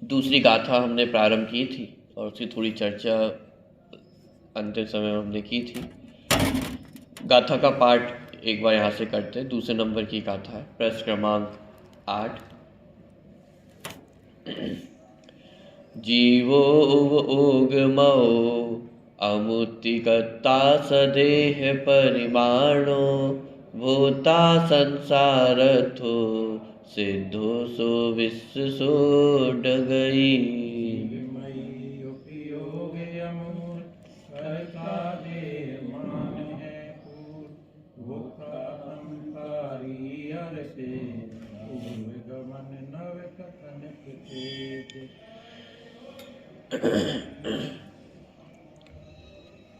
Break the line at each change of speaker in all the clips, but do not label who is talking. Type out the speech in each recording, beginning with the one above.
दूसरी गाथा हमने प्रारंभ की थी और उसकी थोड़ी चर्चा अंतिम समय में हमने की थी। गाथा का पाठ एक बार यहाँ से करते हैं। दूसरे नंबर की गाथा है, प्रश्न क्रमांक 8। जीवो उगमो अमुक्तिकर्ता सदेह परिमाणो भूता संसारथो सिद्धो सो विश्व सो डगई।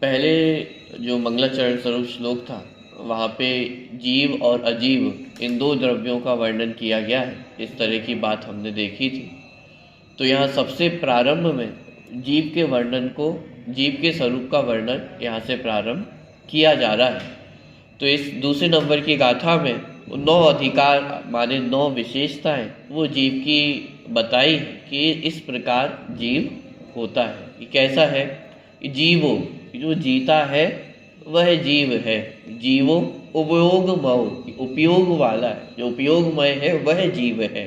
पहले जो मंगलाचरण स्वरूप श्लोक था वहाँ पे जीव और अजीव इन दो द्रव्यों का वर्णन किया गया है। इस तरह की बात हमने देखी थी। तो यहाँ सबसे प्रारंभ में जीव के वर्णन को, जीव के स्वरूप का वर्णन यहाँ से प्रारंभ किया जा रहा है। तो इस दूसरे नंबर की गाथा में 9 अधिकार माने 9 विशेषताएं वो जीव की बताई कि इस प्रकार जीव होता है। ये कैसा है? जीवो, जो जीता है वह जीव है। जीवो उपयोगमय, उपयोग वाला है, जो उपयोगमय है वह जीव है।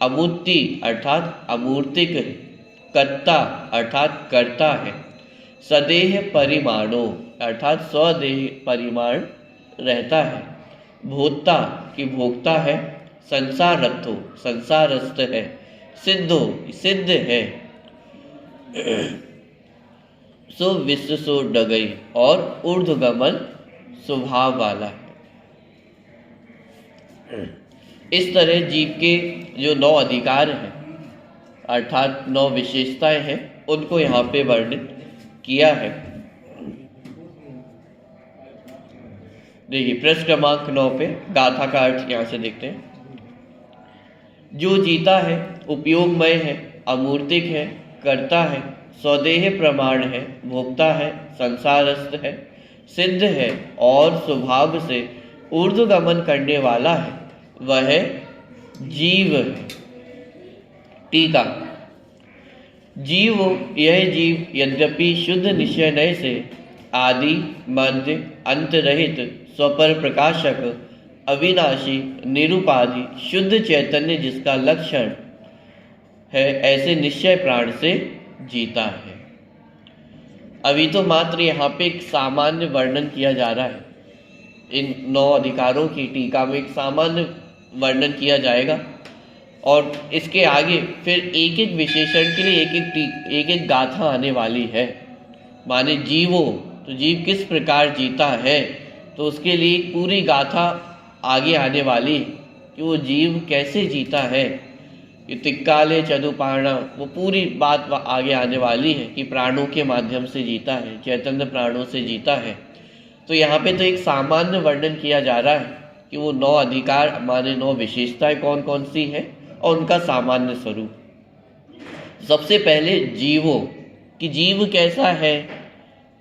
अमूर्ति अर्थात अमूर्तिक है। कर्ता अर्थात कर्ता है। सदेह परिमाणो अर्थात स्वदेह परिमाण रहता है। भोक्ता की भोक्ता है। संसारस्थो संसारस्थ है। सिद्धो सिद्ध है। सो विश्व सो डगई और ऊर्ध्वगमन स्वभाव वाला है। इस तरह जीव के जो 9 अधिकार हैं अर्थात 9 विशेषताएं हैं उनको यहाँ पे वर्णित किया है। देखिए प्रश्न क्रमांक 9 पे गाथा का अर्थ यहाँ से देखते हैं। जो जीता है, उपयोगमय है, अमूर्तिक है, कर्ता है, स्वदेह प्रमाण है, भोक्ता है, संसारस्थ है, सिद्ध है और स्वभाव से ऊर्ध्वगमन करने वाला है, वह जीव है। टीका। जीव, यह जीव यद्यपि शुद्ध निश्चय से आदि मध्य अंत रहित स्वपर प्रकाशक अविनाशी निरुपाधि शुद्ध चैतन्य जिसका लक्षण है ऐसे निश्चय प्राण से जीता है। अभी तो मात्र यहाँ पे एक सामान्य वर्णन किया जा रहा है। इन 9 अधिकारों की टीका में एक सामान्य वर्णन किया जाएगा और इसके आगे फिर एक एक विशेषण के लिए एक एक गाथा आने वाली है। माने जीवो, तो जीव किस प्रकार जीता है तो उसके लिए पूरी गाथा आगे आने वाली कि वो जीव कैसे जीता है। ये तिक्काले चदुपाणा, वो पूरी बात आगे आने वाली है कि प्राणों के माध्यम से जीता है, चैतन्य प्राणों से जीता है। तो यहाँ पे तो एक सामान्य वर्णन किया जा रहा है कि वो 9 अधिकार माने 9 विशेषताएं कौन कौन सी है और उनका सामान्य स्वरूप। सबसे पहले जीवो, कि जीव कैसा है,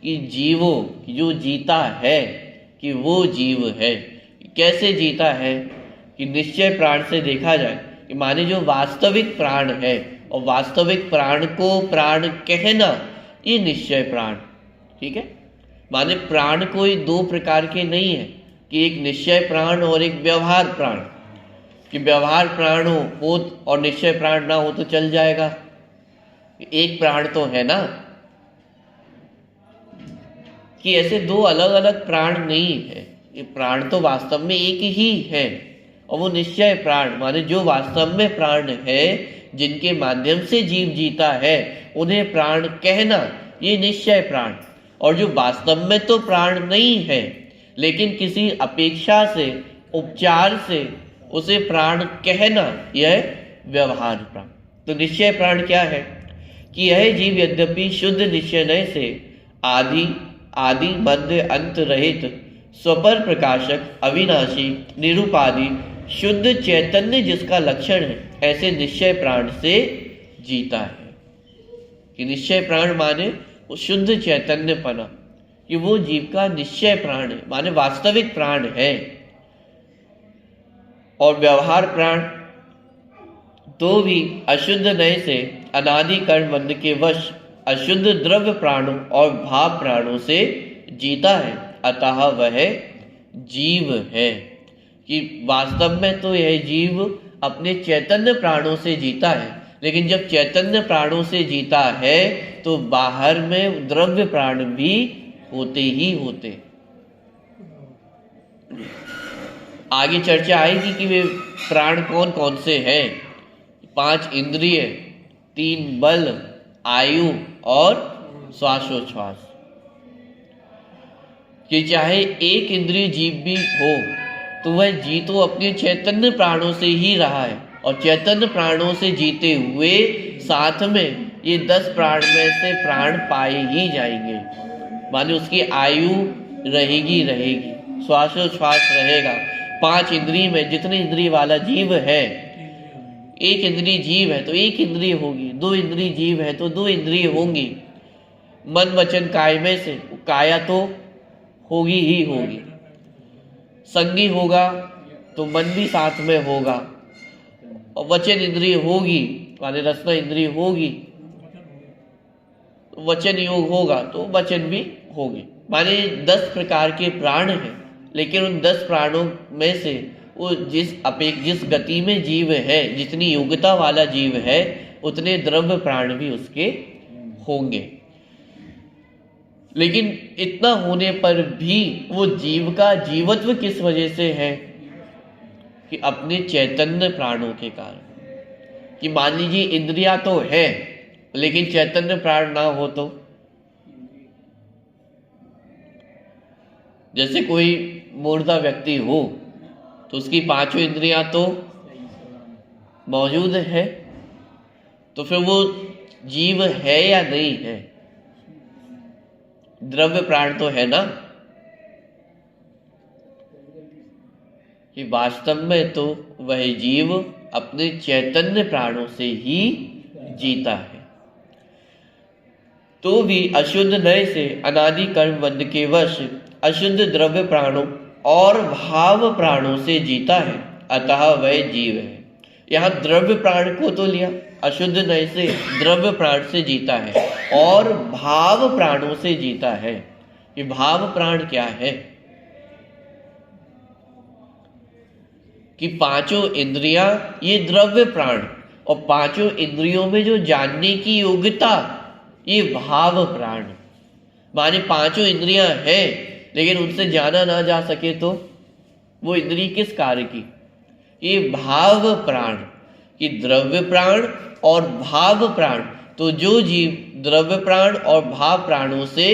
कि जीवो जो जीता है कि वो जीव है। कैसे जीता है कि निश्चय प्राण से देखा जाए कि माने जो वास्तविक प्राण है और वास्तविक प्राण को प्राण कहना ये निश्चय प्राण, ठीक है। माने प्राण कोई 2 प्रकार के नहीं है कि एक निश्चय प्राण और एक व्यवहार प्राण, कि व्यवहार प्राण हो और निश्चय प्राण ना हो तो चल जाएगा। एक प्राण तो है ना, कि ऐसे 2 अलग अलग प्राण नहीं है। ये प्राण तो वास्तव में एक ही है और वो निश्चय प्राण माने जो वास्तव में प्राण है, जिनके माध्यम से जीव जीता है, उन्हें प्राण कहना ये निश्चय प्राण। और जो वास्तव में तो प्राण नहीं है लेकिन किसी अपेक्षा से, उपचार से उसे प्राण कहना यह व्यवहार प्राण। तो निश्चय प्राण क्या है कि यह जीव यद्यपि शुद्ध निश्चय से आदि मध्य अंत रहित स्वपर प्रकाशक अविनाशी निरुपाधि शुद्ध चैतन्य जिसका लक्षण है ऐसे निश्चय प्राण से जीता है। कि निश्चय प्राण माने वो शुद्ध चैतन्यपना, कि वो जीव का निश्चय प्राण है माने वास्तविक प्राण है। और व्यवहार प्राण तो भी अशुद्ध नय से अनादि कर्म बंध के वश अशुद्ध द्रव्य प्राणों और भाव प्राणों से जीता है, अतः वह जीव है। कि वास्तव में तो यह जीव अपने चैतन्य प्राणों से जीता है, लेकिन जब चैतन्य प्राणों से जीता है तो बाहर में द्रव्य प्राण भी होते ही होते। आगे चर्चा आएगी कि वे प्राण कौन कौन से हैं। 5 इंद्रिय, 3 बल, आयु और श्वासोच्छ्वास। कि चाहे एक इंद्रिय जीव भी हो तो वह जी तो अपने चैतन्य प्राणों से ही रहा है, और चैतन्य प्राणों से जीते हुए साथ में ये 10 प्राण में से प्राण पाए ही जाएंगे। माने उसकी आयु रहेगी, श्वासोच्छ्वास रहेगा। 5 इंद्रिय में जितने इंद्रिय वाला जीव है, एक इंद्रिय जीव है तो एक इंद्रिय होगी, 2 इंद्रिय जीव है तो 2 इंद्रिय होंगी। मन वचन काय में से काया तो होगी ही होगी। संगी होगा तो मन भी साथ में होगा, और वचन इंद्रिय होगी माने रसना इंद्रिय होगी, वचन योग होगा तो वचन भी होगी। माने 10 प्रकार के प्राण हैं, लेकिन उन 10 प्राणों में से वो जिस गति में जीव है, जितनी योग्यता वाला जीव है, उतने द्रव्य प्राण भी उसके होंगे। लेकिन इतना होने पर भी वो जीव का जीवत्व किस वजह से है? कि अपने चैतन्य प्राणों के कारण। कि मान लीजिए इंद्रियां तो है लेकिन चैतन्य प्राण ना हो तो, जैसे कोई मुर्दा व्यक्ति हो तो उसकी 5 इंद्रियां तो मौजूद है, तो फिर वो जीव है या नहीं है? द्रव्य प्राण तो है ना। कि वास्तव में तो वह जीव अपने चैतन्य प्राणों से ही जीता है। तो भी अशुद्ध नय से अनादि कर्म बंध के वश अशुद्ध द्रव्य प्राणों और भाव प्राणों से जीता है, अतः वह जीव है। यहाँ द्रव्य प्राण को तो लिया, अशुद्ध नय से द्रव्य प्राण से जीता है और भाव प्राणों से जीता है। ये भाव प्राण क्या है? कि 5 इंद्रियां ये द्रव्य प्राण, और 5 इंद्रियों में जो जानने की योग्यता ये भाव प्राण। माने 5 इंद्रियां हैं लेकिन उनसे जाना ना जा सके तो वो इंद्रिय किस कार्य की? ये भाव प्राण। कि द्रव्य प्राण और भाव प्राण, तो जो जीव द्रव्य प्राण और भाव प्राणों से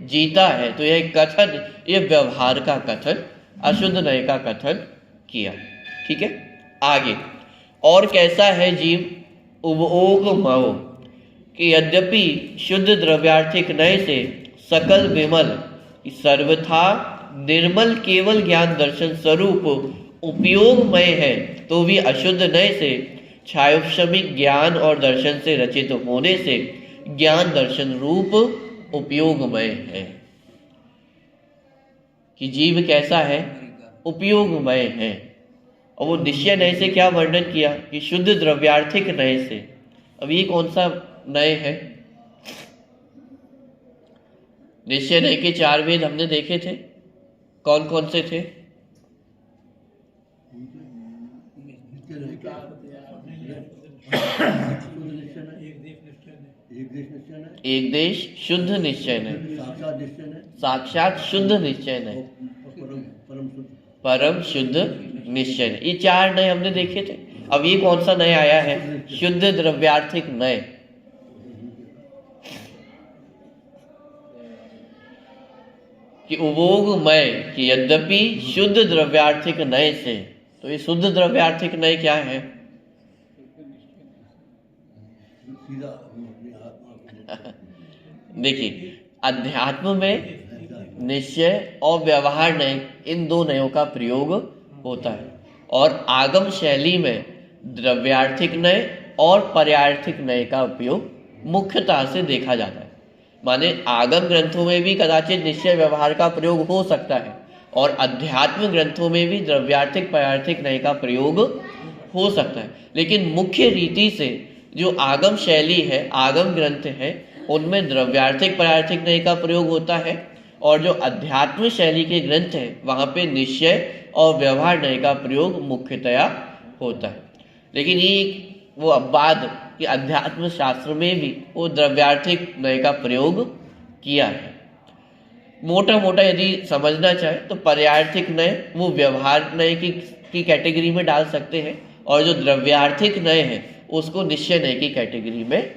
जीता है, तो यह कथन, यह व्यवहार का कथन, अशुद्ध नय का कथन किया। ठीक है, आगे और कैसा है जीव? उपभोग मव। कि यद्यपि शुद्ध द्रव्यार्थिक नय से सकल विमल सर्वथा निर्मल केवल ज्ञान दर्शन स्वरूप उपयोगमय है, तो भी अशुद्ध नय से क्षायोपशमिक ज्ञान और दर्शन से रचित होने से ज्ञान दर्शन रूप उपयोगमय है। कि जीव कैसा है? उपयोगमय है। और वो निश्चय नय से क्या वर्णन किया? कि शुद्ध द्रव्यार्थिक नय से। अब ये कौन सा नय है? निश्चय नय के 4 वेद हमने देखे थे, कौन कौन से थे? एक देश शुद्ध निश्चय नय, साक्षात शुद्ध निश्चय नय, परम शुद्ध निश्चय नय। ये 4 नय हमने देखे थे। अब ये कौन सा नय आया है? शुद्ध द्रव्यार्थिक नय। कि उपभोगमय, कि यद्यपि शुद्ध द्रव्यार्थिक नय से, तो ये शुद्ध द्रव्यार्थिक नय क्या है? देखिए, अध्यात्म में निश्चय और व्यवहार नय, इन 2 नयों का प्रयोग होता है, और आगम शैली में द्रव्यार्थिक नय और पर्यार्थिक नय का उपयोग मुख्यतः से देखा जाता है। माने आगम ग्रंथों में भी कदाचित निश्चय व्यवहार का प्रयोग हो सकता है, और अध्यात्म ग्रंथों में भी द्रव्यार्थिक पर्यार्थिक नय का प्रयोग हो सकता है, लेकिन मुख्य रीति से जो आगम शैली है, आगम ग्रंथ है, उनमें द्रव्यार्थिक परार्थिक न्याय का प्रयोग होता है, और जो अध्यात्म शैली के ग्रंथ हैं वहाँ पे निश्चय और व्यवहार न्याय का प्रयोग मुख्यतया होता है। लेकिन ये वो अपवाद कि अध्यात्म शास्त्र में भी वो द्रव्यार्थिक न्याय का प्रयोग किया है। मोटा मोटा यदि समझना चाहे तो पर्यार्थिक न्याय वो व्यवहार न्याय की कैटेगरी में डाल सकते हैं, और जो द्रव्यार्थिक न्याय है उसको निश्चय न्याय की कैटेगरी में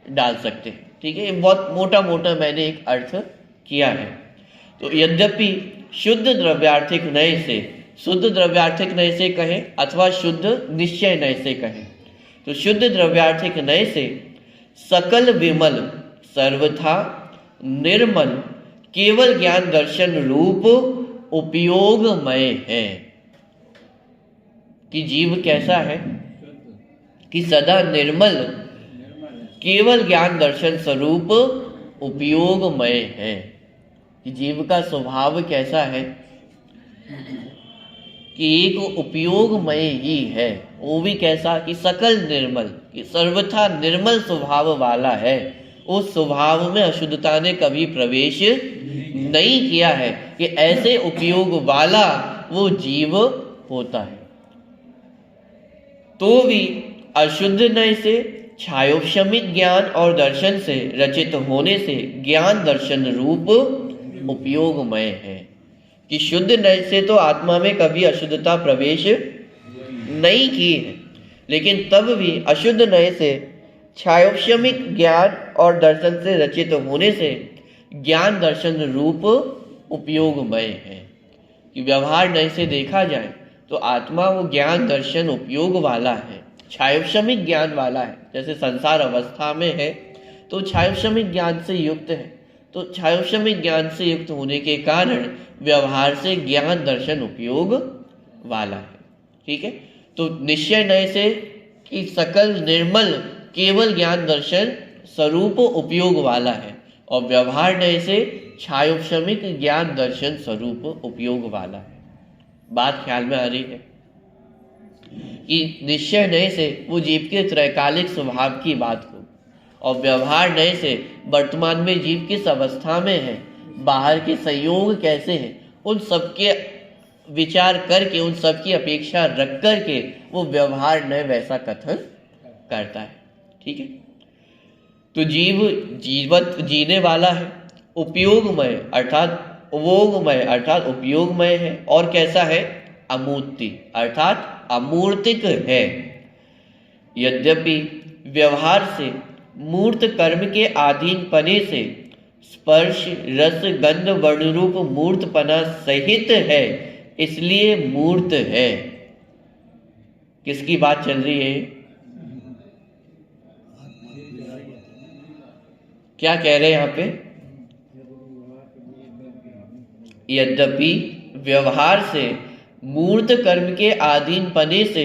डाल सकते हैं। ठीक है, ये बहुत मोटा मोटा मैंने एक अर्थ किया है। तो यद्यपि शुद्ध द्रव्यार्थिक न्याय से, शुद्ध द्रव्यार्थिक न्याय से कहें अथवा शुद्ध निश्चय न्याय से कहें, तो शुद्ध द्रव्यार्थिक न्याय से सकल विमल सर्वथा निर्मल केवल ज्ञान दर्शन रूप उपयोगमय है। कि जीव कैसा है कि सदा निर्मल केवल ज्ञान दर्शन स्वरूप उपयोगमय है। कि जीव का स्वभाव कैसा है कि एक उपयोगमय ही है, वो भी कैसा कि सकल निर्मल, कि सर्वथा निर्मल स्वभाव वाला है। उस स्वभाव में अशुद्धता ने कभी प्रवेश नहीं किया है, कि ऐसे उपयोग वाला वो जीव होता है। तो भी अशुद्ध न्याय से, छायोपशमिक ज्ञान और दर्शन से रचित होने से ज्ञान दर्शन रूप उपयोगमय है। कि शुद्ध न्याय से तो आत्मा में कभी अशुद्धता प्रवेश नहीं की है, लेकिन तब भी अशुद्ध न्याय से, छायोपशमिक ज्ञान और दर्शन से रचित होने से ज्ञान दर्शन रूप उपयोगमय है। कि व्यवहार न्याय से देखा जाए तो आत्मा वो ज्ञान दर्शन उपयोग वाला है, छायोपशमिक ज्ञान वाला है। जैसे संसार अवस्था में है तो छायोपशमिक ज्ञान से युक्त है, तो छायोपशमिक ज्ञान से युक्त होने के कारण व्यवहार से ज्ञान दर्शन उपयोग वाला है। ठीक है, तो निश्चय न्याय से कि सकल निर्मल केवल ज्ञान दर्शन स्वरूप उपयोग वाला है, और व्यवहार न्याय से छायोपशमिक ज्ञान दर्शन स्वरूप उपयोग वाला है। बात ख्याल में आ रही है कि निश्चय न्याय से वो जीव के त्रैकालिक स्वभाव की बात हो, और व्यवहार न्याय से वर्तमान में जीव किस अवस्था में है, बाहर के संयोग कैसे हैं, उन सबके विचार करके, उन सबकी अपेक्षा रख करके वो व्यवहार न्याय वैसा कथन करता है। ठीक है, तो जीव जीवत जीने वाला है, उपयोगमय अर्थात उपभोगमय अर्थात उपयोगमय है, और कैसा है अमूर्ति अर्थात अमूर्तिक है। यद्यपि व्यवहार से मूर्त कर्म के अधीन पने से स्पर्श रस गंध वर्ण रूप मूर्तपना सहित है, इसलिए मूर्त है। किसकी बात चल रही है? क्या कह रहे हैं यहाँ पे? यद्यपि व्यवहार से मूर्त कर्म के अधीन पने से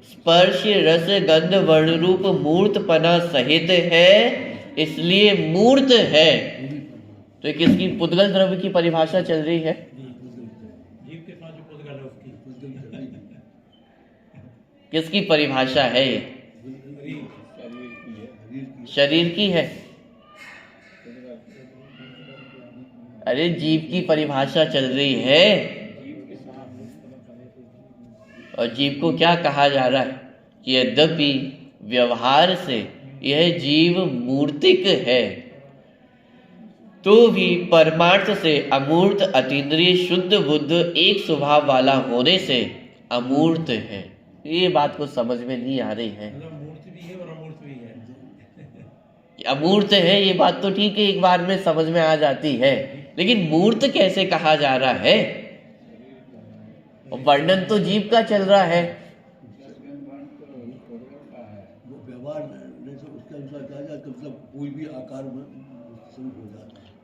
स्पर्श रस गंध वर्ण रूप मूर्तपना सहित है, इसलिए मूर्त है। तो किसकी पुद्गल द्रव्य की परिभाषा चल रही है? किसकी परिभाषा है ये? शरीर की है। अरे जीव की परिभाषा चल रही है, और जीव को क्या कहा जा रहा है कि यद्यपि व्यवहार से यह जीव मूर्तिक है, तो भी परमार्थ से अमूर्त अतीन्द्रिय शुद्ध बुद्ध एक स्वभाव वाला होने से अमूर्त है। ये बात को समझ में नहीं आ रही है। अमूर्त है ये बात तो ठीक है, एक बार में समझ में आ जाती है, लेकिन मूर्त कैसे कहा जा रहा है? वर्णन तो जीव का चल रहा है।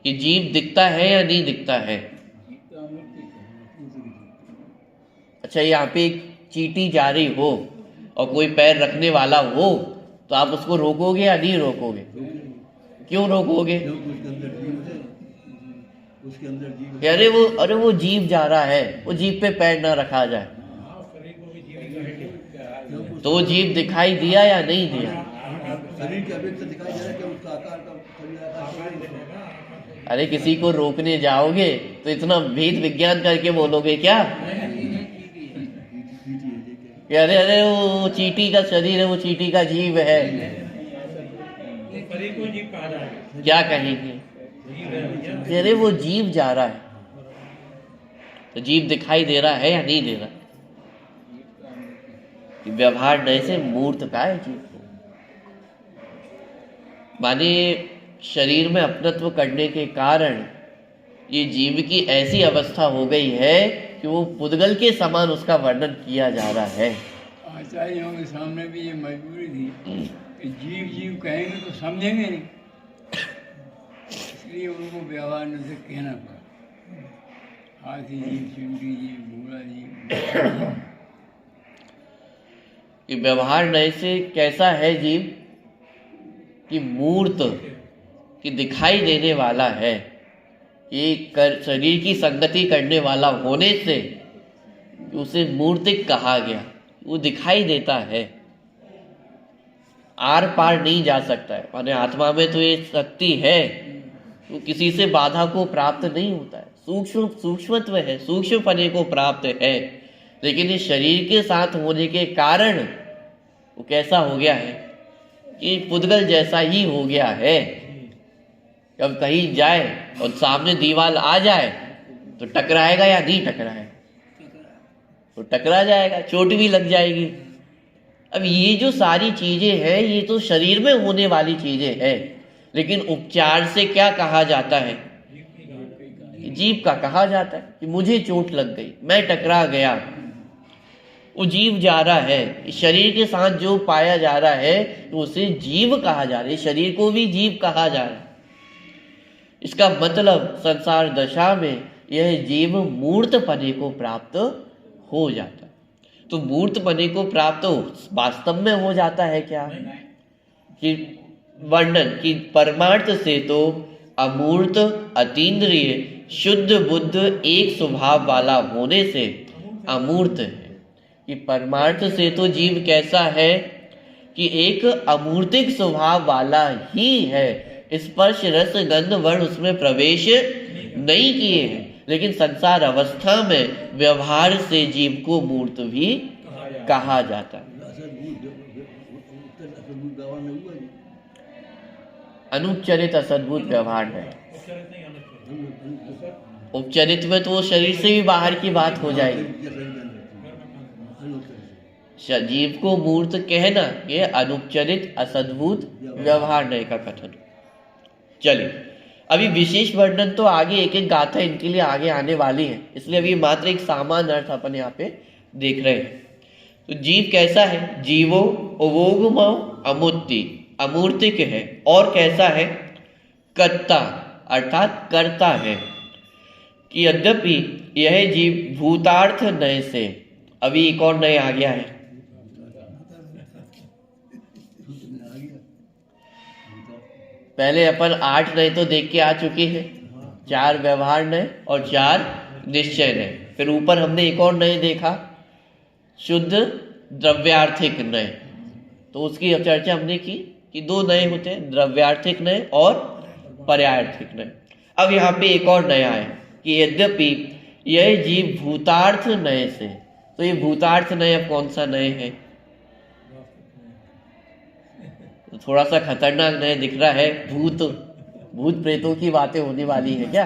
कि जीव दिखता है या नहीं दिखता है? अच्छा, यहाँ पे एक चींटी जा रही हो और कोई पैर रखने वाला हो तो आप उसको रोकोगे या नहीं रोकोगे? क्यों रोकोगे? अरे वो जीव जा रहा है, वो जीव पे पैर ना रखा जाए। तो जीव दिखाई दिया या नहीं दिया?
शरीर की अपेक्षा दिखाई दे रहा है कि उसका आकार का शरीर आकार।
अरे किसी को रोकने जाओगे तो इतना भेद विज्ञान करके बोलोगे क्या कि अरे अरे वो चींटी का शरीर है, वो चींटी का जीव है, क्या कहेंगे? अरे वो जीव जा रहा है, तो जीव दिखाई दे रहा है या नहीं दे रहा? व्यवहार नए से मूर्त का है जीव को। माने शरीर में अपनत्व करने के कारण ये जीव की ऐसी अवस्था हो गई है कि वो पुद्गल के समान उसका वर्णन किया जा रहा है।
आचार्यों के सामने भी ये मजबूरी थी कि जीव जीव कहेंगे तो समझेंगे नहीं, इसलिए उनको व्यवहार से कहना पड़ा। हाथी जीव, चिंटी जीव, घोड़ा जीव।
कि व्यवहार नए से कैसा है जीव कि मूर्त कि दिखाई देने वाला है, कि शरीर की संगति करने वाला होने से उसे मूर्तिक कहा गया। वो दिखाई देता है, आर पार नहीं जा सकता है। माने आत्मा में तो ये शक्ति है, वो किसी से बाधा को प्राप्त नहीं होता है, सूक्ष्मत्व है, सूक्ष्मपने को प्राप्त है। लेकिन इस शरीर के साथ होने के कारण वो कैसा हो गया है कि पुद्गल जैसा ही हो गया है। जब कहीं जाए और सामने दीवार आ जाए तो टकराएगा या नहीं टकराएगा? तो टकरा जाएगा, चोट भी लग जाएगी। अब ये जो सारी चीजें हैं ये तो शरीर में होने वाली चीजें हैं, लेकिन उपचार से क्या कहा जाता है? जीव का कहा जाता है कि मुझे चोट लग गई, मैं टकरा गया। वो जीव जा रहा है, शरीर के साथ जो पाया जा रहा है तो उसे जीव कहा जा रहा है, शरीर को भी जीव कहा जा रहा है। इसका मतलब संसार दशा में यह जीव मूर्त पने को प्राप्त हो जाता है। तो मूर्त पने को प्राप्त वास्तव में हो जाता है क्या कि वर्णन कि परमार्थ से तो अमूर्त, अतीन्द्रिय, शुद्ध बुद्ध एक स्वभाव वाला होने से अमूर्त है। कि परमार्थ से तो जीव कैसा है कि एक अमूर्तिक स्वभाव वाला ही है, स्पर्श रस गंध वर्ण उसमें प्रवेश नहीं किए हैं। लेकिन संसार अवस्था में व्यवहार से जीव को मूर्त भी कहा जाता है। अनुपचरित असद्भुत व्यवहार है। उपचरित में तो वो शरीर से भी बाहर की बात हो जाएगी। जीव को मूर्त कहना ये अनुपचरित असद्भुत व्यवहार नए का कथन। चलिए अभी विशेष वर्णन तो आगे एक एक गाथा इनके लिए आगे आने वाली है, इसलिए अभी मात्र एक सामान्य अर्थ अपन यहाँ पे देख रहे हैं। तो जीव कैसा है? जीवो अवोगम अमूर्ति, अमूर्तिक है। और कैसा है? कर्ता अर्थात करता है। कि यद्यपि यह जीव भूतार्थ नय से, अभी एक और नय आ गया है। पहले अपन 8 नय तो देख के आ चुके हैं, 4 व्यवहार नय और 4 निश्चय नय। फिर ऊपर हमने एक और नय देखा, शुद्ध द्रव्यार्थिक नय। तो उसकी चर्चा हमने की कि 2 नय होते हैं, द्रव्यार्थिक नय और पर्यायार्थिक नय। अब यहाँ पे एक और नया है कि यद्यपि यह जीव भूतार्थ नय से, तो ये भूतार्थ नय अब कौन सा नय है? तो थोड़ा सा खतरनाक नय दिख रहा है। भूत प्रेतों की बातें होने वाली है क्या?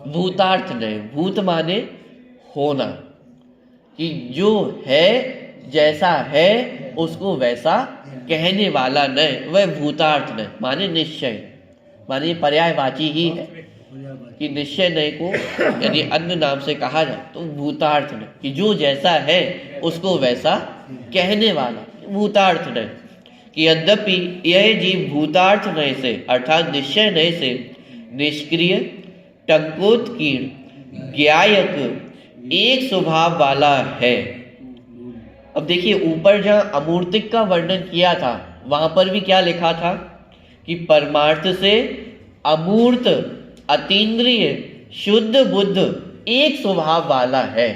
भूतार्थ नय, भूत माने होना, कि जो है जैसा है उसको वैसा कहने वाला नय, वह भूतार्थ नय माने निश्चय, माने पर्यायवाची ही है। कि निश्चय नय को यदि अन्य नाम से कहा जाए तो भूतार्थ नय, कि जो जैसा है उसको वैसा कहने वाला भूतार्थ नय। कि यद्यपि यह जीव भूतार्थ नय से अर्थात निश्चय नय से निष्क्रिय, टंकोत्कीर्ण, ज्ञायक एक स्वभाव वाला है। अब देखिए ऊपर जहां अमूर्तिक का वर्णन किया था वहां पर भी क्या लिखा था कि परमार्थ से अमूर्त, अतीन्द्रिय, शुद्ध बुद्ध एक स्वभाव वाला है।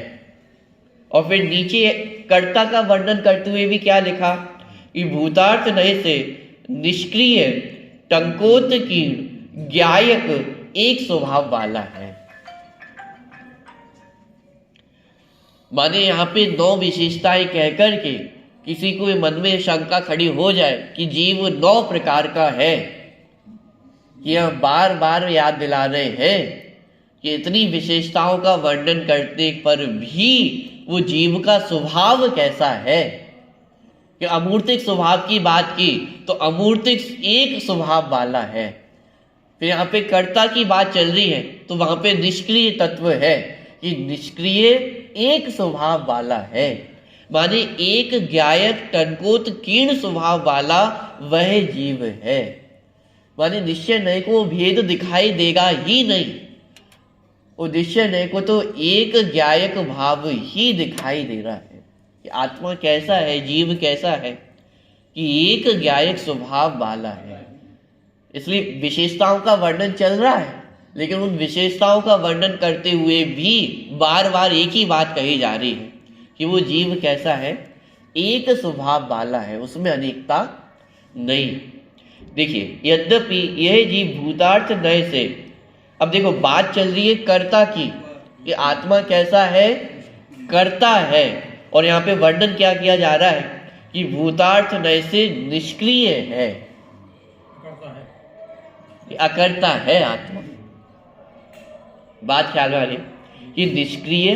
और फिर नीचे कर्ता का वर्णन करते हुए भी क्या लिखा कि भूतार्थ नय से निष्क्रिय टंकोत्कीर्ण ज्ञायक एक स्वभाव वाला है। माने यहाँ पे 9 विशेषताएं कहकर के किसी को मन में शंका खड़ी हो जाए कि जीव 9 प्रकार का है, यह बार बार याद दिला रहे हैं कि इतनी विशेषताओं का वर्णन करने पर भी वो जीव का स्वभाव कैसा है। कि अमूर्तिक स्वभाव की बात की तो अमूर्तिक एक स्वभाव वाला है। फिर यहाँ पे कर्ता की बात चल रही है तो वहां पे निष्क्रिय तत्व है कि निष्क्रिय एक स्वभाव वाला है। माने एक ज्ञायक टंकोत्कीर्ण स्वभाव वाला वह जीव है। माने निश्चय नय को भेद दिखाई देगा ही नहीं, वो निश्चय नय को तो एक ज्ञायक भाव ही दिखाई दे रहा है कि आत्मा कैसा है, जीव कैसा है, कि एक ज्ञायक स्वभाव वाला है। इसलिए विशेषताओं का वर्णन चल रहा है, लेकिन उन विशेषताओं का वर्णन करते हुए भी बार बार एक ही बात कही जा रही है कि वो जीव कैसा है, एक स्वभाव वाला है, उसमें अनेकता नहीं। देखिए, यद्यपि यह जीव भूतार्थ नय से, अब देखो बात चल रही है कर्ता की कि आत्मा कैसा है, कर्ता है, और यहाँ पे वर्णन क्या किया जा रहा है कि भूतार्थ नय से निष्क्रिय है, अकर्ता है आत्मा। बात ख्याल वाली कि निष्क्रिय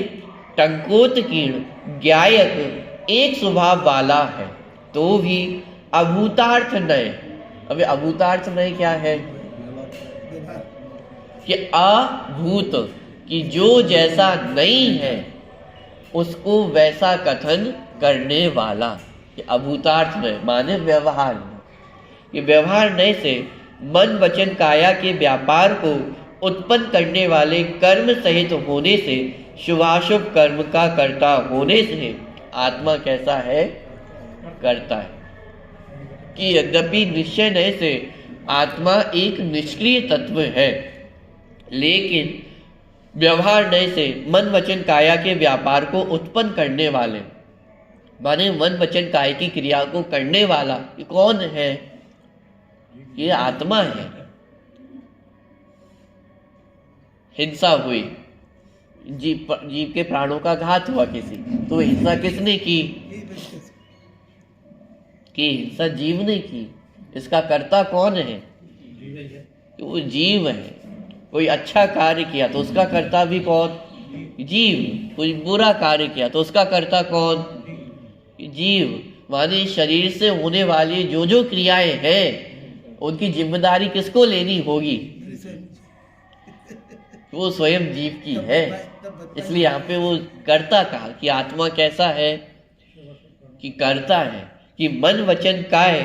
टंकोत्कीर्ण ज्ञायक एक स्वभाव वाला है तो भी अभूतार्थ नय। अबे अभूतार्थ नय क्या है कि अभूत कि जो जैसा नहीं है उसको वैसा कथन करने वाला। कि अभूतार्थ नय माने व्यवहार नय। कि व्यवहार नय से मन वचन काया के व्यापार को उत्पन्न करने वाले कर्म सहित होने से शुभाशुभ कर्म का कर्ता होने से आत्मा कैसा है, करता है। कि यद्यपि निश्चय नय से आत्मा एक निष्क्रिय तत्व है, लेकिन व्यवहार नय से मन वचन काया के व्यापार को उत्पन्न करने वाले, माने मन वचन काय की क्रिया को करने वाला ये कौन है, ये आत्मा है। हिंसा हुई, जीव के प्राणों का घात हुआ किसी, तो हिंसा किसने की, कि हिंसा जीव ने की। इसका कर्ता कौन है, वो जीव है। कोई अच्छा कार्य किया तो उसका कर्ता भी कौन, जीव। कोई बुरा कार्य किया तो उसका कर्ता कौन, जीव। माने शरीर से होने वाली जो जो क्रियाएं हैं उनकी जिम्मेदारी किसको लेनी होगी, वो स्वयं जीव की है। इसलिए यहाँ पे वो कर्ता कहा कि आत्मा कैसा है, कि कर्ता है। कि मन वचन काय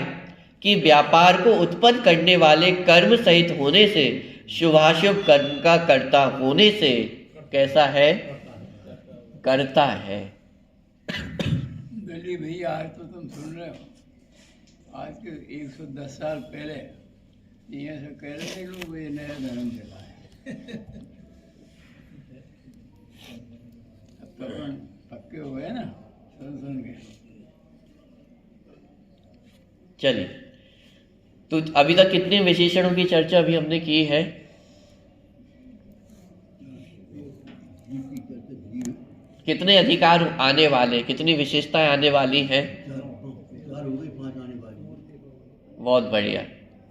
कि व्यापार को उत्पन्न करने वाले कर्म सहित होने से शुभाशुभ कर्म का कर्ता होने से कैसा है, करता है।
दिल्ली भैया आज तो तुम सुन रहे हो, आज के 110 साल पहले यहाँ से कह रहे थे लोग ये नया धर्म चला है। अब तो अपन पक्के हो गए ना, सुन के।
चलिए, तो अभी तक कितने विशेषणों की चर्चा अभी हमने की है, कितने अधिकार आने वाले, कितनी विशेषताएं आने वाली हैं,
4 हो गई, 5 आने वाली।
बहुत बढ़िया,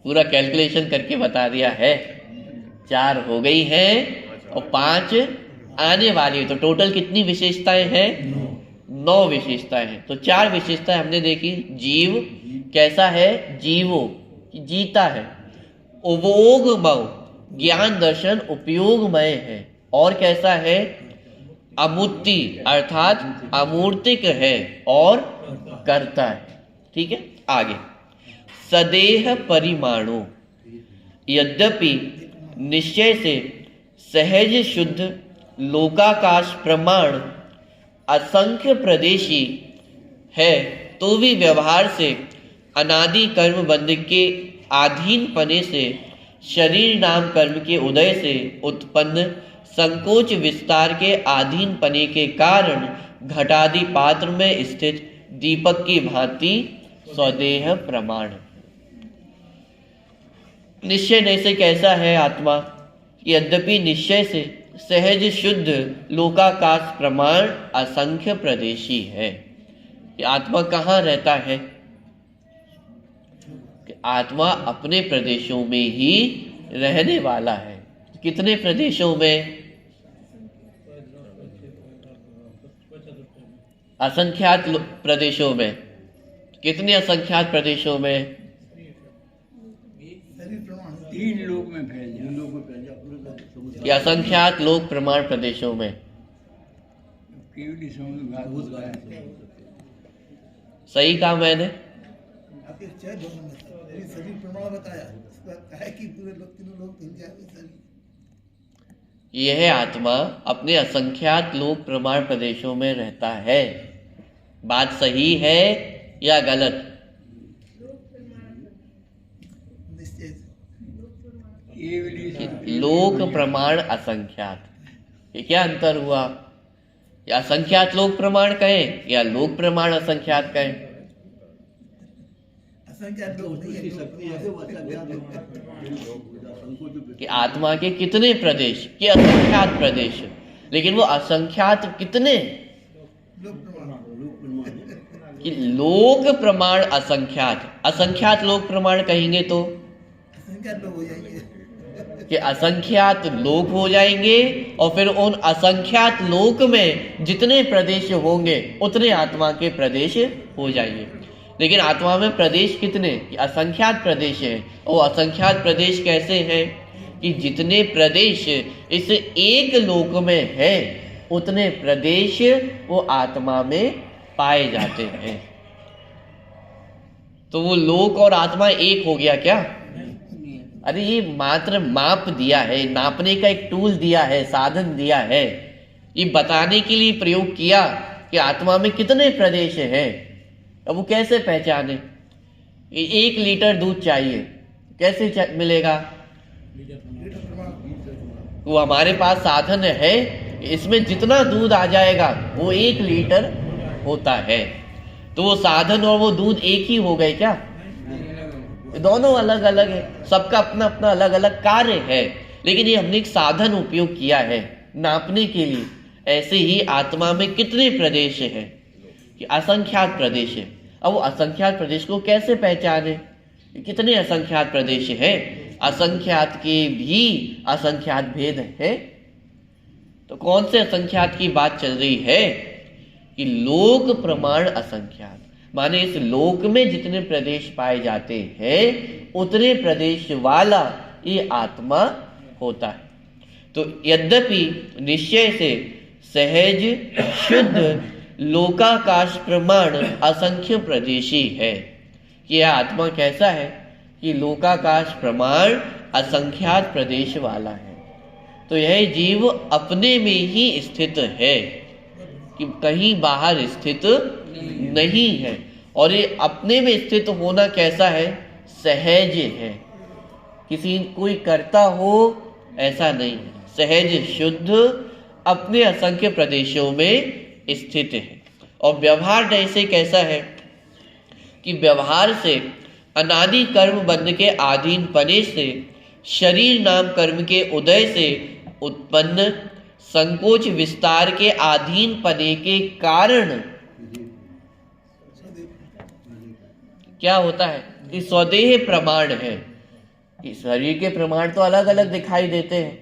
पूरा कैलकुलेशन करके बता दिया है। 4 हो गई हैं और 5 आने वाली है, तो टोटल कितनी विशेषताएं हैं, 9 विशेषताएं हैं। तो 4 विशेषताएं हमने देखी। जीव कैसा है, जीवो जीता है, उपयोगमय ज्ञान दर्शन उपयोगमय है, और कैसा है, अमूर्ति अर्थात अमूर्तिक है और करता है। ठीक है, आगे सदेह परिमाणो यद्यपि निश्चय से सहज शुद्ध लोकाकाश प्रमाण असंख्य प्रदेशी है तो भी व्यवहार से अनादि कर्म बंध के अधीन पने से शरीर नाम कर्म के उदय से उत्पन्न संकोच विस्तार के अधीन पने के कारण घटादि पात्र में स्थित दीपक की भांति स्वदेह प्रमाण। निश्चय से कैसा है आत्मा? यद्यपि निश्चय से सहज शुद्ध लोकाकाश प्रमाण असंख्य प्रदेशी है। कि आत्मा कहाँ रहता है? कि आत्मा अपने प्रदेशों में ही रहने वाला है। कितने प्रदेशों में? असंख्यात प्रदेशों में। कितने असंख्यात प्रदेशों में?
3 लोक में फैल जाए।
या असंख्यात लोक प्रमाण प्रदेशों में।
केवली समुद्र घाट होता है।
सही कहा मैंने?
आपके 6 दोनों में था। ये शरीर प्रमाण बताया, उसका कहा कि पूरे लोग तीनों लोग हिल जाएंगे शरीर।
यह आत्मा अपने असंख्यात लोक प्रमाण प्रदेशों में रहता है। बात सही है या गलत?
निश्चय से।
केवली
लोक प्रमाण असंख्यात, ये क्या अंतर हुआ? या असंख्यात लोक प्रमाण कहें या लोक प्रमाण असंख्यात कहें?
असंख्यात लोग नहीं है।
कि आत्मा के कितने प्रदेश? कि असंख्यात प्रदेश। लेकिन वो असंख्यात कितने? कि लोक प्रमाण असंख्यात। असंख्यात लोक प्रमाण कहेंगे तो
असंख्यात लोग हो जाएंगे।
कि असंख्यात लोक हो जाएंगे और फिर उन असंख्यात लोक में जितने प्रदेश होंगे उतने आत्मा के प्रदेश हो जाएंगे। लेकिन आत्मा में प्रदेश कितने? असंख्यात प्रदेश है। और असंख्यात प्रदेश कैसे हैं? कि जितने प्रदेश इस एक लोक में है उतने प्रदेश वो आत्मा में पाए जाते हैं। तो वो लोक और आत्मा एक हो गया क्या? अरे ये मात्र माप दिया है, नापने का एक टूल दिया है, साधन दिया है। ये बताने के लिए प्रयोग किया कि आत्मा में कितने प्रदेश हैं। अब वो कैसे पहचाने? 1 लीटर दूध चाहिए, कैसे मिलेगा? वो हमारे पास साधन है, इसमें जितना दूध आ जाएगा वो 1 लीटर होता है। तो वो साधन और वो दूध एक ही हो गए क्या? दोनों अलग अलग है, सबका अपना अपना अलग अलग कार्य है। लेकिन ये हमने एक साधन उपयोग किया है नापने के लिए। ऐसे ही आत्मा में कितने प्रदेश हैं? कि असंख्यात प्रदेश है। अब वो असंख्यात प्रदेश को कैसे पहचाने? कितने असंख्यात प्रदेश हैं? असंख्यात के भी असंख्यात भेद है। तो कौन से असंख्यात की बात चल रही है? कि लोक प्रमाण असंख्यात, माने इस लोक में जितने प्रदेश पाए जाते हैं उतने प्रदेश वाला ये आत्मा होता है। तो यद्यपि निश्चय से सहज शुद्ध लोकाकाश प्रमाण असंख्य प्रदेशी है। कि यह आत्मा कैसा है? कि लोकाकाश प्रमाण असंख्यात प्रदेश वाला है। तो यह जीव अपने में ही स्थित है, कि कहीं बाहर स्थित नहीं है। और ये अपने में स्थित होना कैसा है? सहज है। किसी कोई करता हो ऐसा नहीं है, सहज शुद्ध अपने असंख्य प्रदेशों में स्थित है। और व्यवहार जैसे कैसा है? कि व्यवहार से अनादि कर्म बंध के अधीन पने से शरीर नाम कर्म के उदय से उत्पन्न संकोच विस्तार के अधीन पने के कारण क्या होता है? कि स्वदेह प्रमाण है। कि शरीर के प्रमाण तो अलग अलग दिखाई देते हैं,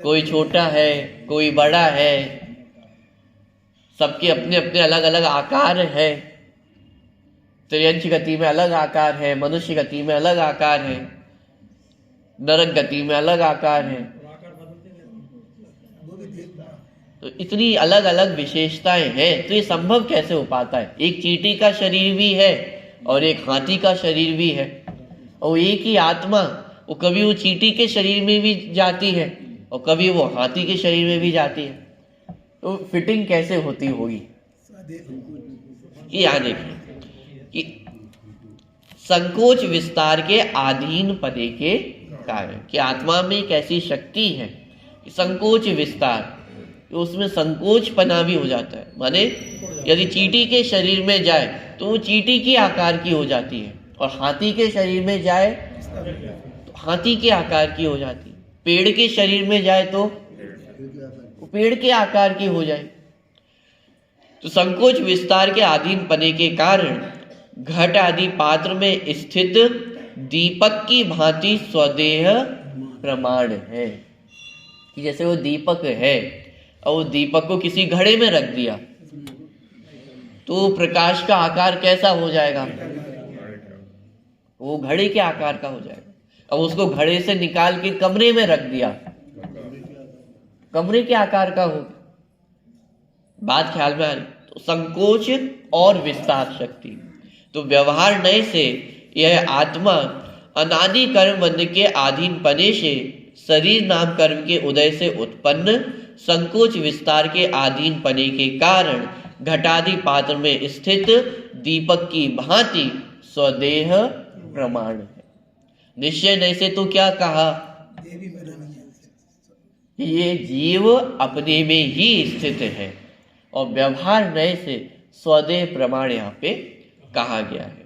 कोई छोटा है कोई बड़ा है, सबके अपने अपने अलग अलग आकार है। त्रियंश गति में अलग आकार है, मनुष्य गति में अलग आकार है, नरक गति में अलग आकार है। तो इतनी अलग अलग विशेषताएं हैं, तो ये संभव कैसे हो पाता है? एक चींटी का शरीर भी है और एक हाथी का शरीर भी है, और एक ही आत्मा वो कभी वो चींटी के शरीर में भी जाती है और कभी वो हाथी के शरीर में भी जाती है। तो फिटिंग कैसे होती होगी? यहाँ देखिए कि संकोच विस्तार के अधीन पदे के कारण, कि आत्मा में एक ऐसी शक्ति है कि संकोच विस्तार, तो उसमें संकोचपना भी हो जाता है। माने यदि चींटी के शरीर में जाए तो वो चींटी की आकार की हो जाती है, और हाथी के शरीर में जाए तो हाथी के आकार की हो जाती है, पेड़ के शरीर में जाए तो पेड़ के आकार की हो जाए। तो संकोच विस्तार के अधीन पने के कारण घट आदि पात्र में स्थित दीपक की भांति स्वदेह प्रमाण है। कि जैसे वो दीपक है और वो दीपक को किसी घड़े में रख दिया तो प्रकाश का आकार कैसा हो जाएगा? वो घड़े के आकार का हो जाएगा। अब उसको घड़े से निकाल के कमरे में रख दिया, कमरे के आकार का हो। बात ख्याल में आ रही? तो संकोच और विस्तार शक्ति। तो व्यवहार नय से यह आत्मा अनादि कर्म बंध के अधीन पने से शरीर नाम कर्म के उदय से उत्पन्न संकोच विस्तार के अधीन पने के कारण घटादि पात्र में स्थित दीपक की भांति स्वदेह प्रमाण है। निश्चय नहीं से तो क्या कहा?
देवी में रहनी है।
ये जीव अपने में ही स्थित है, और व्यवहार नय से स्वदेह प्रमाण यहाँ पे कहा गया है।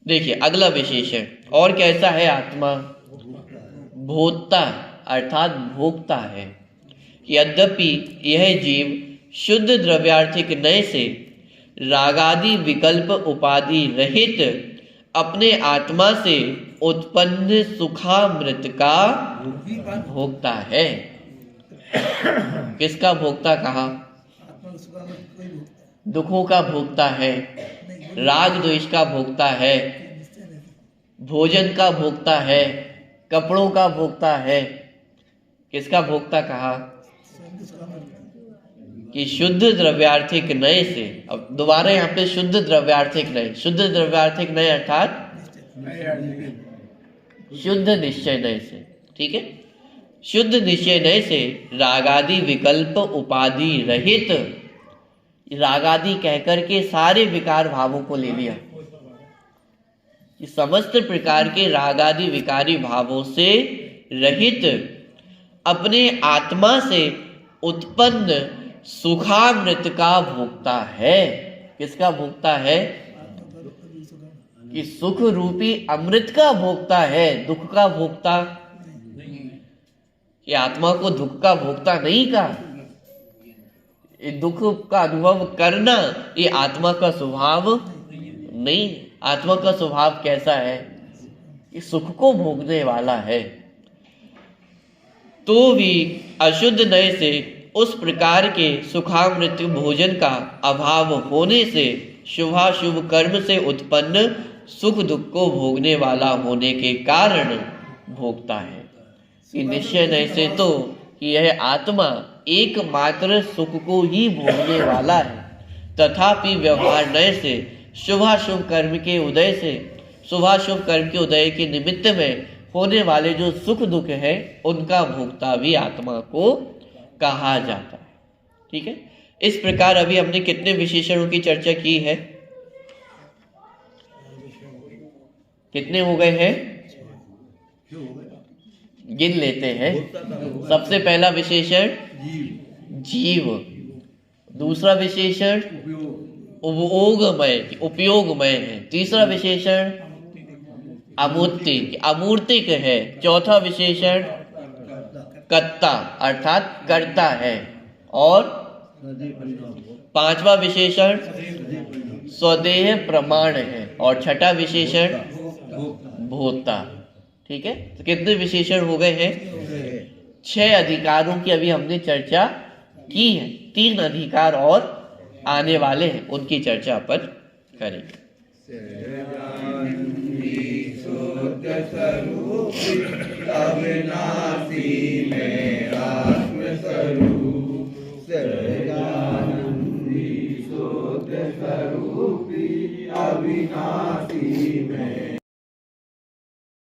देखिए अगला विशेषण और कैसा है? आत्मा भोक्ता अर्थात भोक्ता है। यद्यपि यह जीव शुद्ध द्रव्यार्थिक नय से रागादि विकल्प उपाधि रहित अपने आत्मा से उत्पन्न सुखामृत का भोक्ता है। किसका भोक्ता कहा?
आत्मा का सुख अमृत कोई भोगता है।
दुखों का भोक्ता है, राग द्वेष का भोक्ता है,
निश्चय नहीं।
भोजन का भोक्ता है, कपड़ों का भोक्ता है। किसका भोक्ता कहा?
स्वयं के सुख अमृत।
कि शुद्ध द्रव्यार्थिक नय से। अब दोबारा यहाँ पे शुद्ध द्रव्यार्थिक नय, शुद्ध द्रव्यार्थिक नय अर्थात शुद्ध निश्चय नय से। ठीक है, शुद्ध निश्चय नय से रागादि विकल्प उपाधि रहित, रागादि कहकर के सारे विकार भावों को ले लिया कि समस्त प्रकार के रागादि विकारी भावों से रहित अपने आत्मा से उत्पन्न सुखामृत का भोक्ता है। किसका भोक्ता है? कि सुख रूपी अमृत का भोक्ता है, दुख का भोक्ता। ये आत्मा को दुख का भोक्ता नहीं कहा। ये दुख का अनुभव करना ये आत्मा का स्वभाव नहीं। आत्मा का स्वभाव कैसा है? ये सुख को भोगने वाला है। तो भी अशुद्ध नय से उस प्रकार के सुखामृत भोजन का अभाव होने से शुभाशुभ कर्म से उत्पन्न सुख दुख को भोगने वाला होने के कारण भोगता है। कि निश्चय नय से तो कि यह आत्मा एकमात्र सुख को ही भोगने वाला है, तथापि व्यवहार नय से शुभाशुभ कर्म के उदय से, शुभाशुभ कर्म के उदय के निमित्त में होने वाले जो सुख दुख है उनका भोक्ता भी आत्मा को कहा जाता है। ठीक है, इस प्रकार अभी हमने कितने विशेषणों की चर्चा की है? कितने हो गए हैं? गिन लेते हैं। सबसे पहला विशेषण जीव, दूसरा विशेषण उपयोगमय, उपयोगमय है। तीसरा विशेषण अमूर्तिक, अमूर्तिक है। चौथा विशेषण कर्ता अर्थात करता है। और पांचवा विशेषण स्वदेह प्रमाण है। और छठा विशेषण भोक्ता। ठीक है, तो कितने विशेषण हो गए हैं? 6 अधिकारों की अभी हमने चर्चा की है। 3 अधिकार और आने वाले हैं, उनकी चर्चा अपन करेंगे।
अविनाशी में आत्मस्वरूप सदानंदी शुद्ध स्वरूपी अविनाशी